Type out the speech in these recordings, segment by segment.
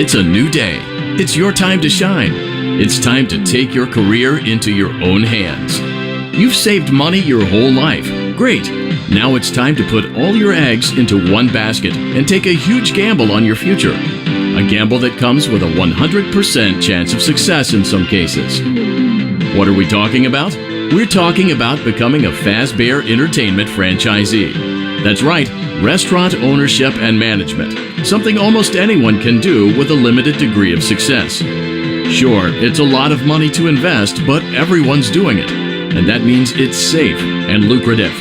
It's a new day. It's your time to shine. It's time to take your career into your own hands. You've saved money your whole life. Great. Now it's time to put all your eggs into one basket and take a huge gamble on your future. A gamble that comes with a 100% chance of success in some cases. What are we talking about? We're talking about becoming a Fazbear Entertainment franchisee. That's right, restaurant ownership and management. Something almost anyone can do with a limited degree of success. Sure, it's a lot of money to invest, but everyone's doing it. And that means it's safe and lucrative.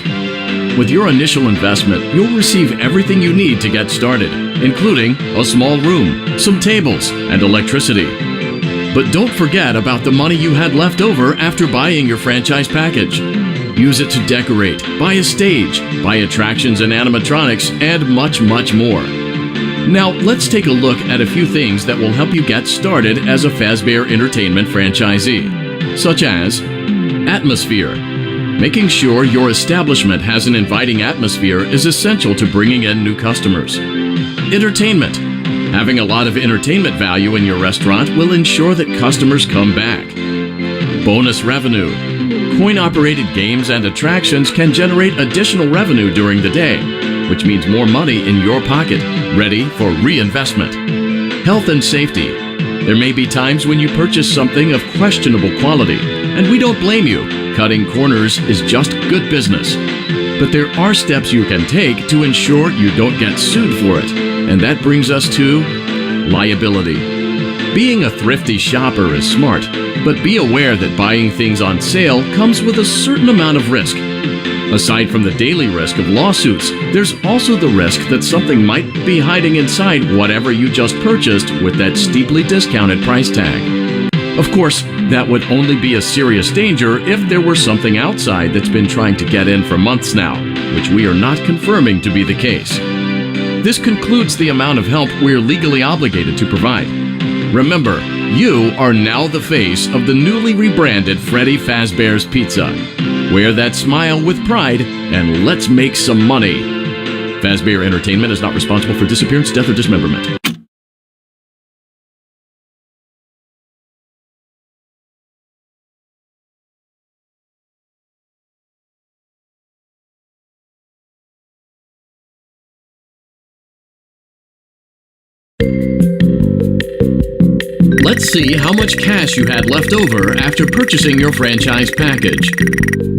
With your initial investment, you'll receive everything you need to get started, including a small room, some tables, and electricity. But don't forget about the money you had left over after buying your franchise package. Use it to decorate, buy a stage, buy attractions and animatronics, and much, much more. Now, let's take a look at a few things that will help you get started as a Fazbear Entertainment franchisee, such as atmosphere. Making sure your establishment has an inviting atmosphere is essential to bringing in new customers. Entertainment. Having a lot of entertainment value in your restaurant will ensure that customers come back. Bonus revenue. Coin-operated games and attractions can generate additional revenue during the day, which means more money in your pocket, ready for reinvestment. Health and safety. There may be times when you purchase something of questionable quality, and we don't blame you. Cutting corners is just good business. But there are steps you can take to ensure you don't get sued for it, and that brings us to liability. Being a thrifty shopper is smart, but be aware that buying things on sale comes with a certain amount of risk. Aside from the daily risk of lawsuits, there's also the risk that something might be hiding inside whatever you just purchased with that steeply discounted price tag. Of course, that would only be a serious danger if there were something outside that's been trying to get in for months now, which we are not confirming to be the case. This concludes the amount of help we're legally obligated to provide. Remember, you are now the face of the newly rebranded Freddy Fazbear's Pizza. Wear that smile with pride, and let's make some money. Fazbear Entertainment is not responsible for disappearance, death, or dismemberment. Let's see how much cash you had left over after purchasing your franchise package.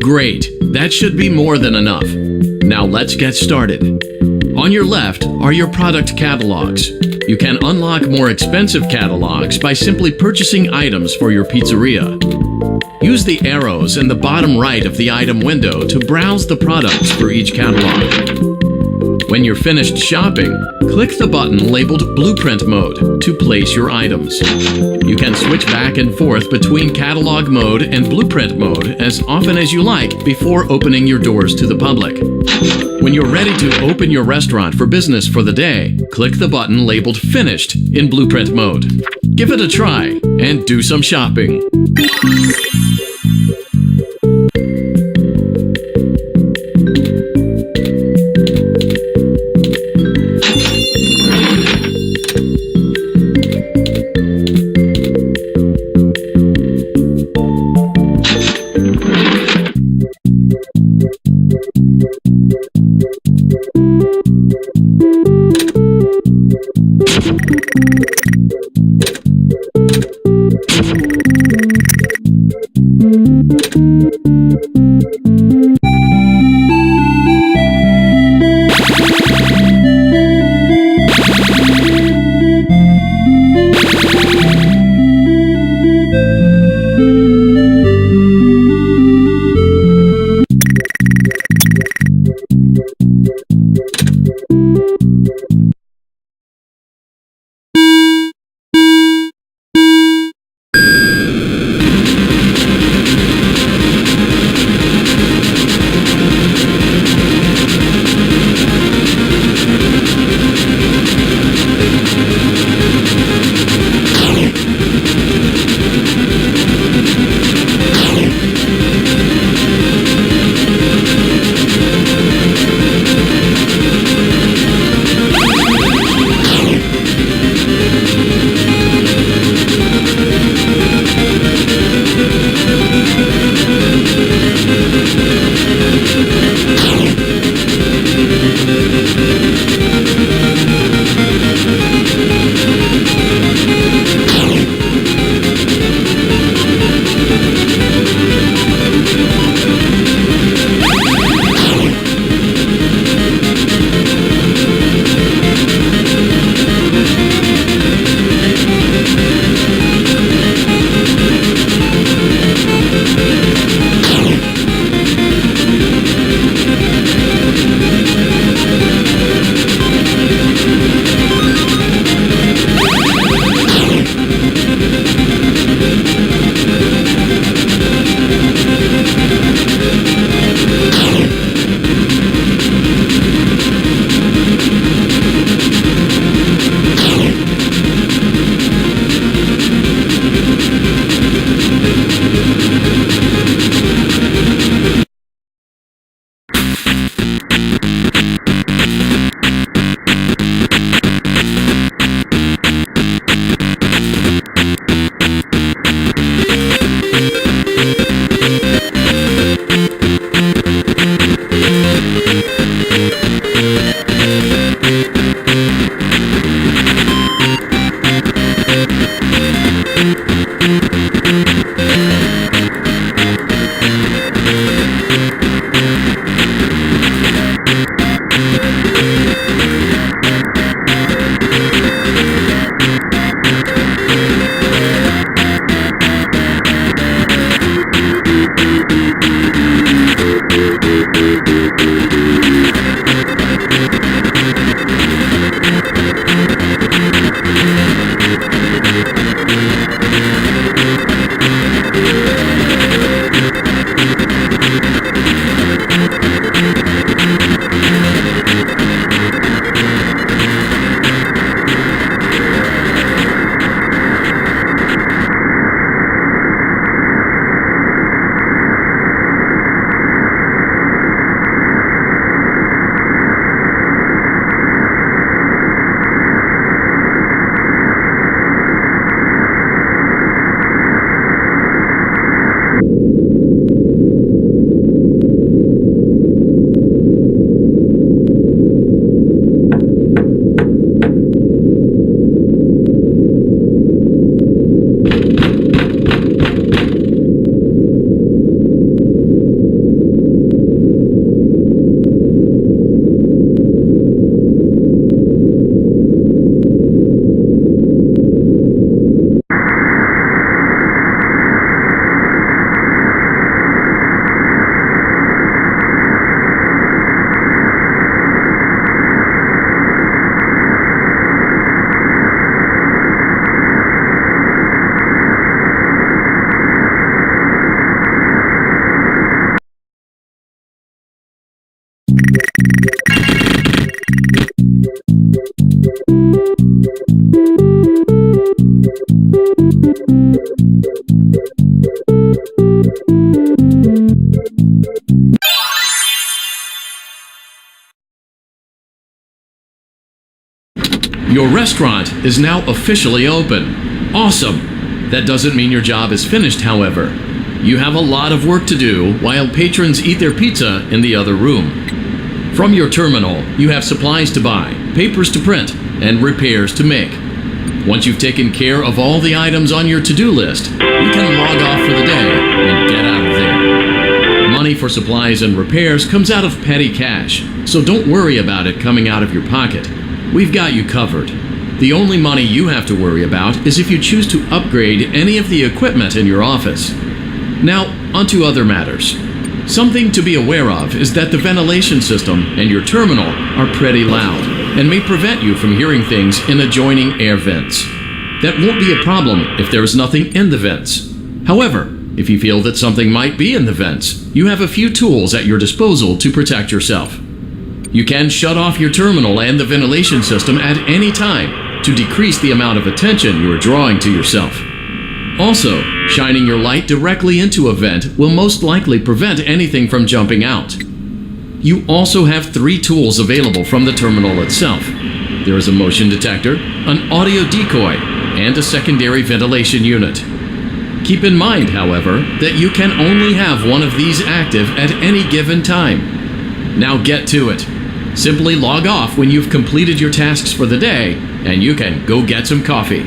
Great, that should be more than enough. Now let's get started. On your left are your product catalogs. You can unlock more expensive catalogs by simply purchasing items for your pizzeria. Use the arrows in the bottom right of the item window to browse the products for each catalog. When you're finished shopping, click the button labeled Blueprint Mode to place your items. You can switch back and forth between Catalog Mode and Blueprint Mode as often as you like before opening your doors to the public. When you're ready to open your restaurant for business for the day, click the button labeled Finished in Blueprint Mode. Give it a try and do some shopping. Your restaurant is now officially open. Awesome! That doesn't mean your job is finished, however. You have a lot of work to do while patrons eat their pizza in the other room. From your terminal, you have supplies to buy, papers to print, and repairs to make. Once you've taken care of all the items on your to-do list, you can log off for the day and get out of there. Money for supplies and repairs comes out of petty cash, so don't worry about it coming out of your pocket. We've got you covered. The only money you have to worry about is if you choose to upgrade any of the equipment in your office. Now, onto other matters. Something to be aware of is that the ventilation system and your terminal are pretty loud and may prevent you from hearing things in adjoining air vents. That won't be a problem if there is nothing in the vents. However, if you feel that something might be in the vents, you have a few tools at your disposal to protect yourself. You can shut off your terminal and the ventilation system at any time to decrease the amount of attention you are drawing to yourself. Also, shining your light directly into a vent will most likely prevent anything from jumping out. You also have 3 tools available from the terminal itself. There is a motion detector, an audio decoy, and a secondary ventilation unit. Keep in mind, however, that you can only have one of these active at any given time. Now get to it. Simply log off when you've completed your tasks for the day, and you can go get some coffee.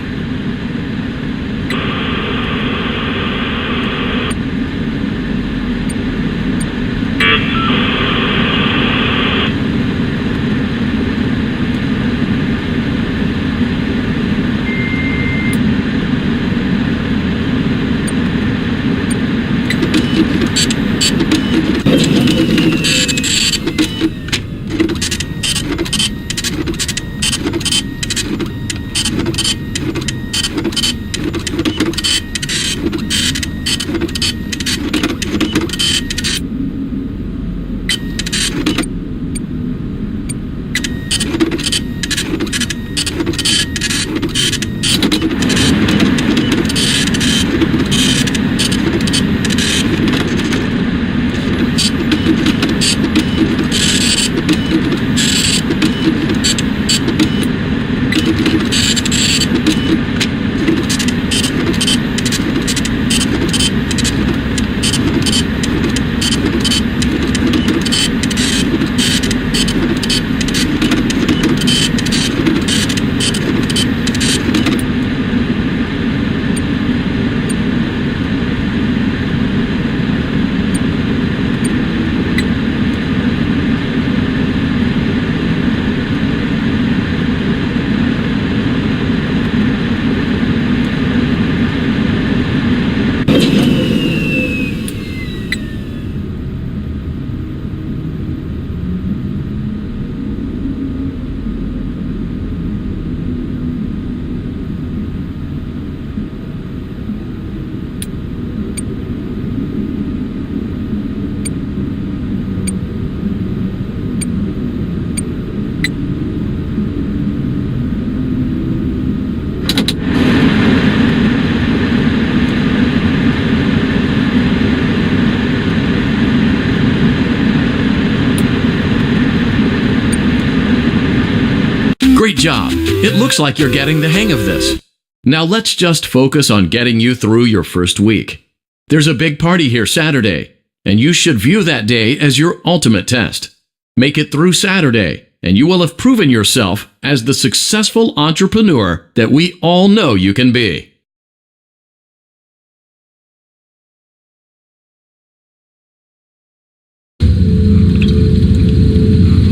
job. It looks like you're getting the hang of this. Now let's just focus on getting you through your first week. There's a big party here Saturday, and you should view that day as your ultimate test. Make it through Saturday, and you will have proven yourself as the successful entrepreneur that we all know you can be.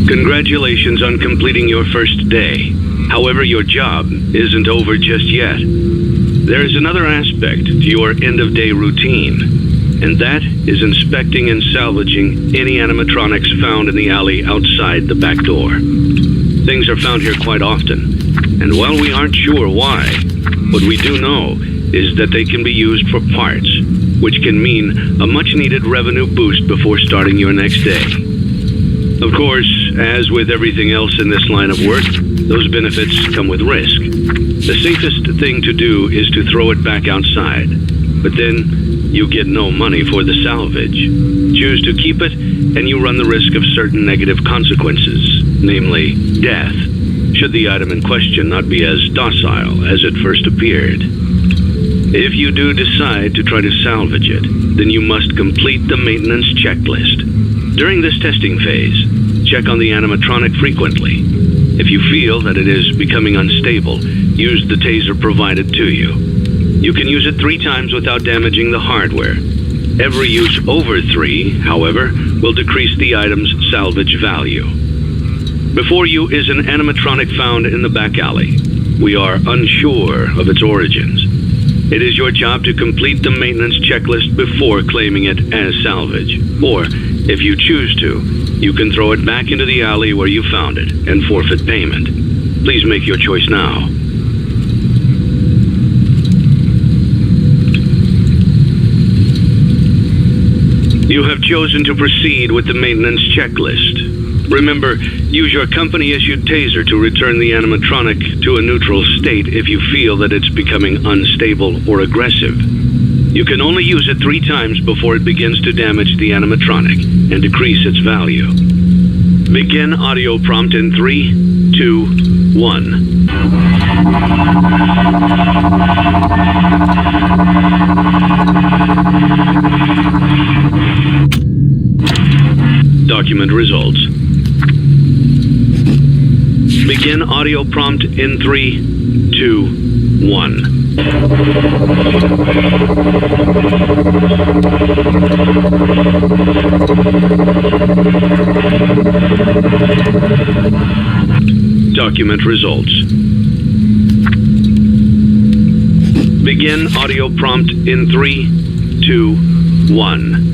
Congratulations on completing your first day. However, your job isn't over just yet. There is another aspect to your end-of-day routine, and that is inspecting and salvaging any animatronics found in the alley outside the back door. Things are found here quite often, and while we aren't sure why, what we do know is that they can be used for parts, which can mean a much-needed revenue boost before starting your next day. Of course, as with everything else in this line of work, those benefits come with risk. The safest thing to do is to throw it back outside, but then you get no money for the salvage. Choose to keep it, and you run the risk of certain negative consequences, namely death, should the item in question not be as docile as it first appeared. If you do decide to try to salvage it, then you must complete the maintenance checklist. During this testing phase, check on the animatronic frequently. If you feel that it is becoming unstable, use the taser provided to you. You can use it 3 times without damaging the hardware. Every use over 3, however, will decrease the item's salvage value. Before you is an animatronic found in the back alley. We are unsure of its origins. It is your job to complete the maintenance checklist before claiming it as salvage. Or, if you choose to, you can throw it back into the alley where you found it and forfeit payment. Please make your choice now. You have chosen to proceed with the maintenance checklist. Remember, use your company-issued taser to return the animatronic to a neutral state if you feel that it's becoming unstable or aggressive. You can only use it 3 times before it begins to damage the animatronic and decrease its value. Begin audio prompt in 3, 2, 1. Document results. Begin audio prompt in 3, 2, 1. Document results. Begin audio prompt in 3, 2, 1.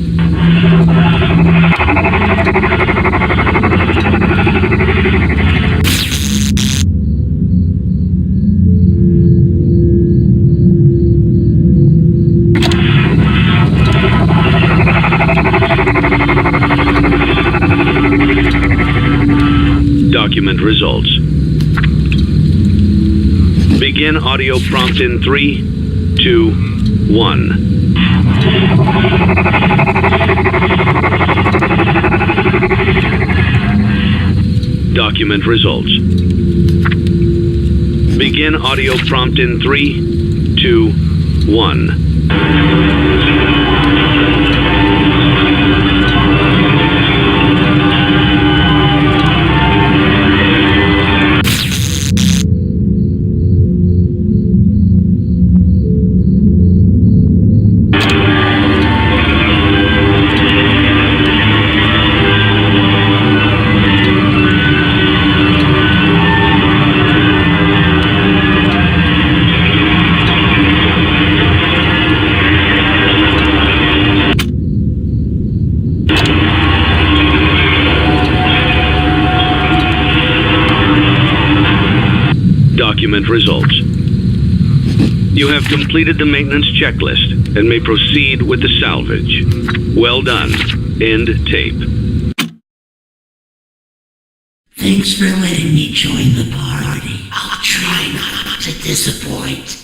Document results. Begin audio prompt in 3, 2, 1. Document results. Begin audio prompt in 3, 2, 1. Document results. You have completed the maintenance checklist and may proceed with the salvage. Well done. End tape. Thanks for letting me join the party. I'll try not to disappoint.